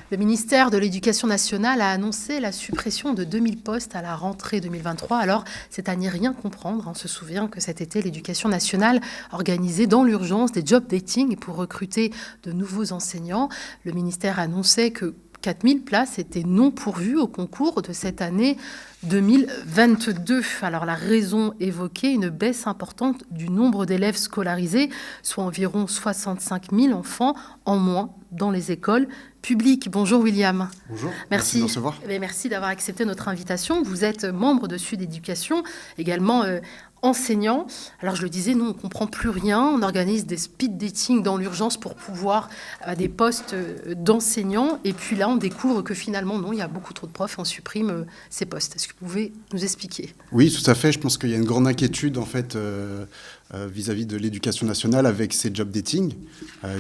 Le ministère de l'Éducation nationale a annoncé la suppression de 2000 postes à la rentrée 2023. Alors, c'est à n'y rien comprendre. On se souvient que cet été, l'Éducation nationale organisait dans l'urgence des job dating pour recruter de nouveaux enseignants. Le ministère annonçait que 4000 places étaient non pourvues au concours de cette année 2022. Alors la raison évoquée, une baisse importante du nombre d'élèves scolarisés, soit environ 65 000 enfants en moins dans les écoles publiques. Bonjour William. Bonjour, merci de me recevoir. Merci d'avoir accepté notre invitation. Vous êtes membre de Sud Éducation, également enseignant. Alors je le disais, nous on ne comprend plus rien. On organise des speed dating dans l'urgence pour pouvoir des postes d'enseignants. Et puis là on découvre que finalement non, il y a beaucoup trop de profs. On supprime ces postes. Est-ce que vous pouvez nous expliquer ? Oui, tout à fait. Je pense qu'il y a une grande inquiétude en fait vis-à-vis de l'éducation nationale avec ces job dating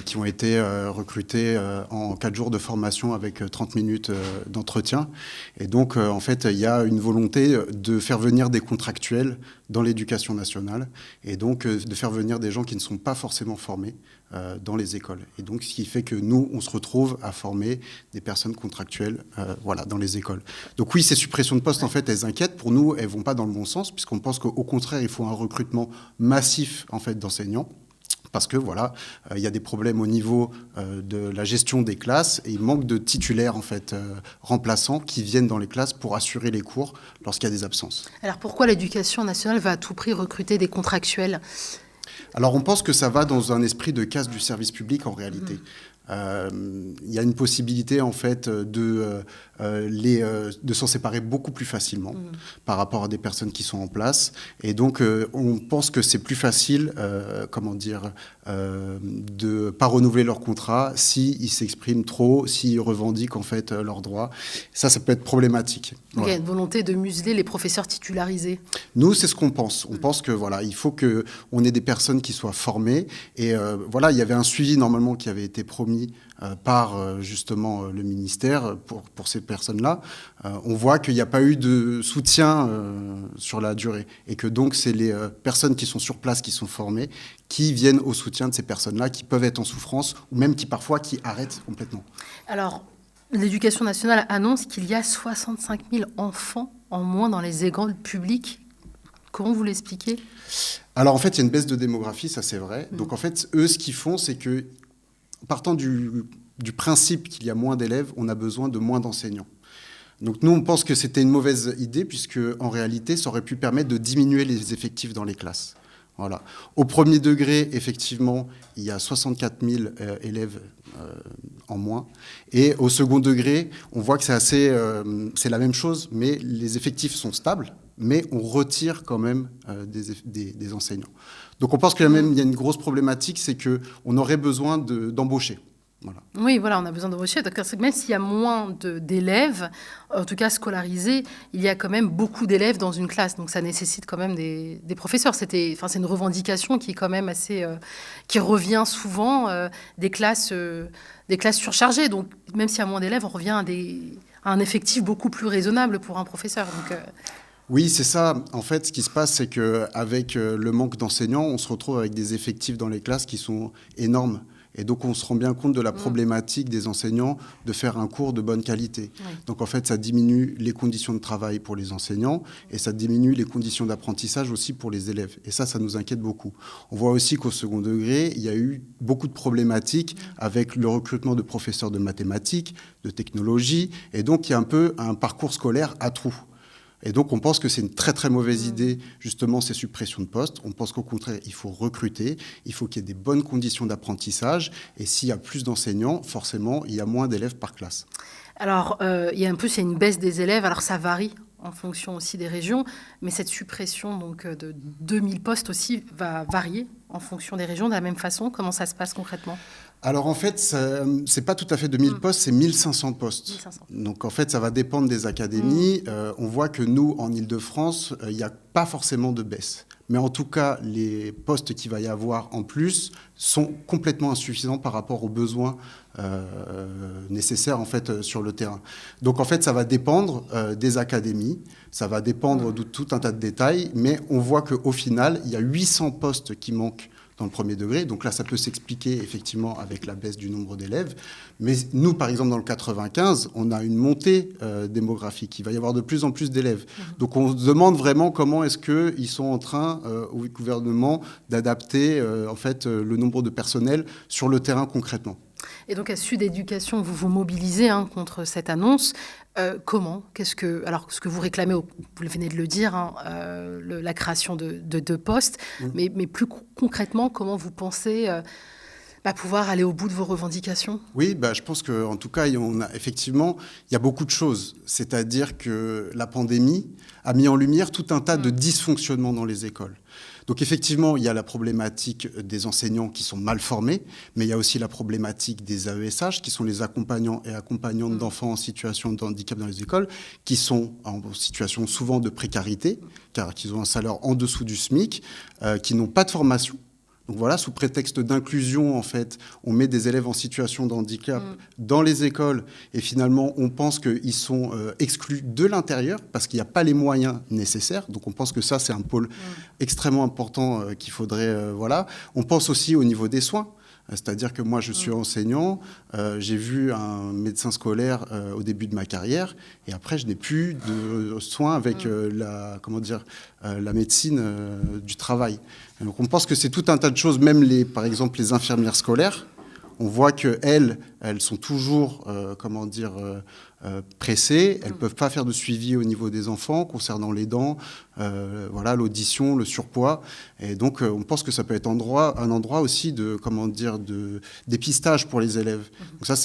qui ont été recrutés en 4 jours de formation avec 30 minutes d'entretien. Et donc en fait il y a une volonté de faire venir des contractuels dans l'éducation nationale et donc de faire venir des gens qui ne sont pas forcément formés dans les écoles. Et donc ce qui fait que nous, on se retrouve à former des personnes contractuelles dans les écoles. Donc oui, ces suppressions de postes, en fait, elles inquiètent. Pour nous, elles ne vont pas dans le bon sens, puisqu'on pense qu'au contraire, il faut un recrutement massif en fait, d'enseignants. Parce que il y a des problèmes au niveau de la gestion des classes et il manque de titulaires en fait remplaçants qui viennent dans les classes pour assurer les cours lorsqu'il y a des absences. Alors pourquoi l'éducation nationale va à tout prix recruter des contractuels ? Alors on pense que ça va dans un esprit de casse du service public en réalité. Il y a une possibilité en fait de s'en séparer beaucoup plus facilement par rapport à des personnes qui sont en place et donc on pense que c'est plus facile de pas renouveler leur contrat s'ils s'expriment trop, s'ils revendiquent en fait leurs droits. Ça peut être problématique. Donc il y a une volonté de museler les professeurs titularisés. Nous, c'est ce qu'on pense. On pense que il faut que on ait des personnes qui soient formées et il y avait un suivi normalement qui avait été promis par justement le ministère pour ces personnes-là. On voit qu'il n'y a pas eu de soutien sur la durée et que donc c'est les personnes qui sont sur place, qui sont formées, qui viennent au soutien de ces personnes-là, qui peuvent être en souffrance ou même qui arrêtent complètement. Alors, l'Éducation nationale annonce qu'il y a 65 000 enfants en moins dans les écoles publiques. Comment vous l'expliquez ? Alors en fait, il y a une baisse de démographie, ça c'est vrai. Donc en fait, eux, ce qu'ils font, c'est que partant du principe qu'il y a moins d'élèves, on a besoin de moins d'enseignants. Donc nous, on pense que c'était une mauvaise idée, puisque en réalité, ça aurait pu permettre de diminuer les effectifs dans les classes. Voilà. Au premier degré, effectivement, il y a 64 000 élèves en moins. Et au second degré, on voit que c'est la même chose, mais les effectifs sont stables, mais on retire quand même des enseignants. Donc on pense qu'il y a une grosse problématique, c'est qu'on aurait besoin d'embaucher. Voilà. Oui, on a besoin d'embaucher. Même s'il y a moins d'élèves, en tout cas scolarisés, il y a quand même beaucoup d'élèves dans une classe. Donc ça nécessite quand même des professeurs. C'est une revendication qui est quand même qui revient souvent des classes surchargées. Donc même s'il y a moins d'élèves, on revient à un effectif beaucoup plus raisonnable pour un professeur. Donc, Oui, c'est ça. En fait, ce qui se passe, c'est qu'avec le manque d'enseignants, on se retrouve avec des effectifs dans les classes qui sont énormes. Et donc, on se rend bien compte de la problématique des enseignants de faire un cours de bonne qualité. Oui. Donc, en fait, ça diminue les conditions de travail pour les enseignants et ça diminue les conditions d'apprentissage aussi pour les élèves. Et ça nous inquiète beaucoup. On voit aussi qu'au second degré, il y a eu beaucoup de problématiques avec le recrutement de professeurs de mathématiques, de technologie. Et donc, il y a un peu un parcours scolaire à trous. Et donc, on pense que c'est une très, très mauvaise idée, justement, ces suppressions de postes. On pense qu'au contraire, il faut recruter, il faut qu'il y ait des bonnes conditions d'apprentissage. Et s'il y a plus d'enseignants, forcément, il y a moins d'élèves par classe. Alors, il y a c'est une baisse des élèves. Alors, ça varie en fonction aussi des régions. Mais cette suppression donc, de 2000 postes aussi va varier en fonction des régions de la même façon. Comment ça se passe concrètement ? Alors en fait, c'est pas tout à fait 2000 postes, c'est 1500 postes. 1500. Donc en fait, ça va dépendre des académies. On voit que nous, en Île-de-France, il n'y a pas forcément de baisse. Mais en tout cas, les postes qu'il va y avoir en plus sont complètement insuffisants par rapport aux besoins nécessaires en fait, sur le terrain. Donc en fait, ça va dépendre des académies, ça va dépendre de tout un tas de détails, mais on voit qu'au final, il y a 800 postes qui manquent dans le premier degré. Donc là, ça peut s'expliquer effectivement avec la baisse du nombre d'élèves. Mais nous, par exemple, dans le 95, on a une montée démographique. Il va y avoir de plus en plus d'élèves. Donc on se demande vraiment comment est-ce qu'ils sont en train, au gouvernement, d'adapter en fait, le nombre de personnel sur le terrain concrètement. Et donc, à Sud Éducation, vous vous mobilisez contre cette annonce. Comment ? Alors, ce que vous réclamez, vous venez de le dire, la création de 2 postes, mais plus concrètement, comment vous pensez pouvoir aller au bout de vos revendications ? Oui, je pense qu'en tout cas, effectivement, il y a beaucoup de choses. C'est-à-dire que la pandémie a mis en lumière tout un tas de dysfonctionnements dans les écoles. Donc effectivement, il y a la problématique des enseignants qui sont mal formés, mais il y a aussi la problématique des AESH, qui sont les accompagnants et accompagnantes d'enfants en situation de handicap dans les écoles, qui sont en situation souvent de précarité, car ils ont un salaire en dessous du SMIC, qui n'ont pas de formation. Donc voilà, sous prétexte d'inclusion, en fait, on met des élèves en situation de handicap dans les écoles et finalement, on pense qu'ils sont exclus de l'intérieur parce qu'il n'y a pas les moyens nécessaires. Donc on pense que ça, c'est un pôle extrêmement important qu'il faudrait... voilà. On pense aussi au niveau des soins. C'est-à-dire que moi, je suis enseignant, j'ai vu un médecin scolaire au début de ma carrière, et après, je n'ai plus de soins avec la médecine du travail. Et donc, on pense que c'est tout un tas de choses, même par exemple les infirmières scolaires. On voit qu'elles sont toujours, pressées. Elles ne peuvent pas faire de suivi au niveau des enfants concernant les dents, l'audition, le surpoids. Et donc, on pense que ça peut être un endroit aussi de dépistage pour les élèves. Donc ça,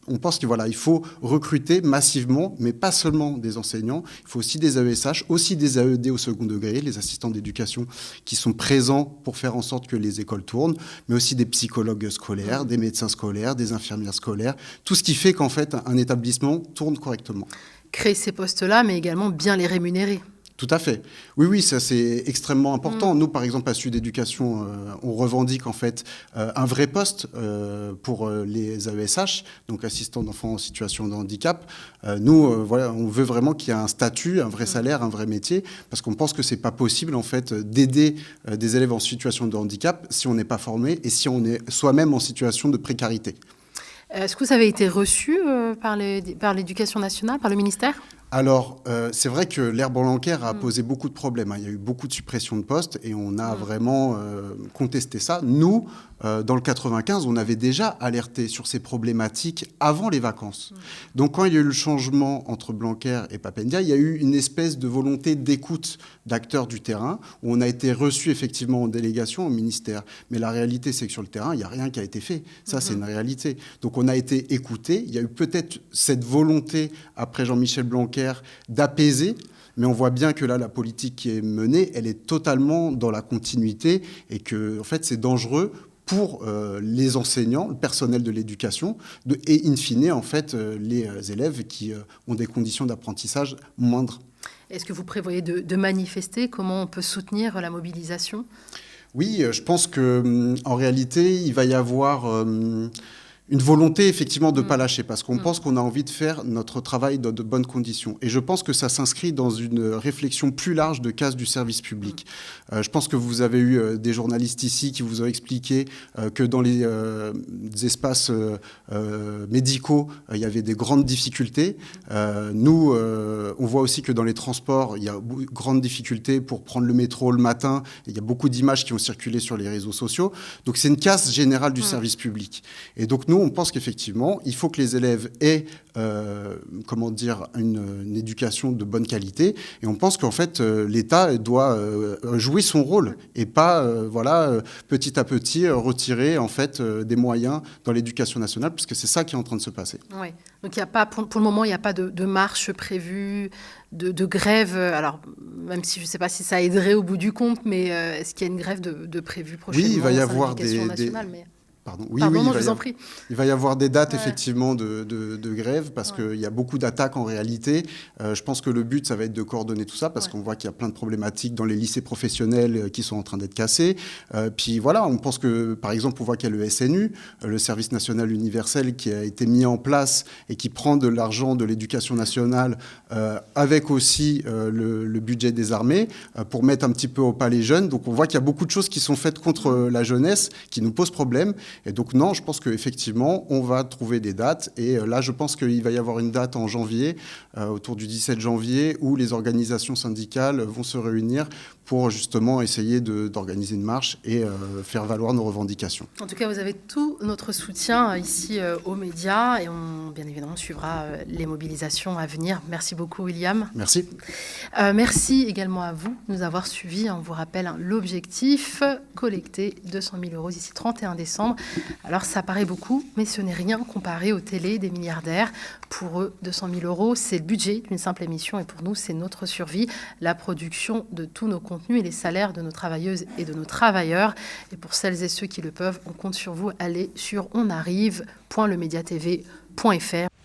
on pense qu'il faut recruter massivement, mais pas seulement des enseignants. Il faut aussi des AESH, aussi des AED au second degré, les assistants d'éducation qui sont présents pour faire en sorte que les écoles tournent, mais aussi des psychologues scolaires, des médecins scolaires, des infirmières scolaires, tout ce qui fait qu'en fait, un établissement tourne correctement. Créer ces postes-là, mais également bien les rémunérer. Tout à fait. Oui, ça c'est extrêmement important. Nous, par exemple, à Sud Éducation, on revendique en fait un vrai poste pour les AESH, donc assistants d'enfants en situation de handicap. On veut vraiment qu'il y ait un statut, un vrai salaire, un vrai métier, parce qu'on pense que c'est pas possible en fait d'aider des élèves en situation de handicap si on n'est pas formé et si on est soi-même en situation de précarité. Est-ce que vous avez été reçu par l'Éducation nationale, par le ministère ? Alors, c'est vrai que l'ère Blanquer a posé beaucoup de problèmes. Il y a eu beaucoup de suppressions de postes et on a vraiment contesté ça. Nous, dans le 95, on avait déjà alerté sur ces problématiques avant les vacances. Donc, quand il y a eu le changement entre Blanquer et Pape Ndiaye, il y a eu une espèce de volonté d'écoute d'acteurs du terrain où on a été reçu effectivement en délégation au ministère. Mais la réalité, c'est que sur le terrain, il n'y a rien qui a été fait. Ça, c'est une réalité. Donc, on a été écoutés. Il y a eu peut-être cette volonté, après Jean-Michel Blanquer, d'apaiser, mais on voit bien que là, la politique qui est menée, elle est totalement dans la continuité et que, en fait, c'est dangereux pour les enseignants, le personnel de l'éducation, et in fine, en fait, les élèves qui ont des conditions d'apprentissage moindres. Est-ce que vous prévoyez de manifester ? Comment on peut soutenir la mobilisation ? Oui, je pense qu'en réalité, il va y avoir... une volonté, effectivement, de ne pas lâcher, parce qu'on pense qu'on a envie de faire notre travail dans de bonnes conditions. Et je pense que ça s'inscrit dans une réflexion plus large de casse du service public. Je pense que vous avez eu des journalistes ici qui vous ont expliqué que dans les espaces médicaux, il y avait des grandes difficultés. Nous, on voit aussi que dans les transports, il y a de grandes difficultés pour prendre le métro le matin. Il y a beaucoup d'images qui ont circulé sur les réseaux sociaux. Donc, c'est une casse générale du service public. Et donc, nous, on pense qu'effectivement, il faut que les élèves aient une éducation de bonne qualité. Et on pense qu'en fait, l'État doit jouer son rôle et pas, petit à petit, retirer en fait, des moyens dans l'éducation nationale, puisque c'est ça qui est en train de se passer. Oui. Donc, il y a pas, pour le moment, il n'y a pas de marche prévue, de grève. Alors, même si je ne sais pas si ça aiderait au bout du compte, mais est-ce qu'il y a une grève de prévue prochainement ? Oui, il va y avoir Pardon. Pardon, non, je vous en prie. Il va y avoir des dates, effectivement, de grève, parce qu'il y a beaucoup d'attaques en réalité. Je pense que le but, ça va être de coordonner tout ça, parce qu'on voit qu'il y a plein de problématiques dans les lycées professionnels qui sont en train d'être cassés. Puis voilà, on pense que, par exemple, on voit qu'il y a le SNU, le Service national universel, qui a été mis en place et qui prend de l'argent de l'éducation nationale, avec aussi le budget des armées, pour mettre un petit peu au pas les jeunes. Donc on voit qu'il y a beaucoup de choses qui sont faites contre la jeunesse, qui nous posent problème. Et donc non, je pense qu'effectivement, on va trouver des dates. Et là, je pense qu'il va y avoir une date en janvier, autour du 17 janvier, où les organisations syndicales vont se réunir pour justement essayer d'organiser une marche et faire valoir nos revendications. En tout cas, vous avez tout notre soutien ici aux médias et on, bien évidemment, suivra les mobilisations à venir. Merci beaucoup, William. Merci. Merci également à vous de nous avoir suivis. On vous rappelle l'objectif, collecter 200 000 € d'ici 31 décembre. Alors, ça paraît beaucoup, mais ce n'est rien comparé aux télés des milliardaires. Pour eux, 200 000 €, c'est le budget d'une simple émission et pour nous, c'est notre survie, la production de tous nos contenus et les salaires de nos travailleuses et de nos travailleurs. Et pour celles et ceux qui le peuvent, on compte sur vous. Allez sur onarrive.lemediatv.fr.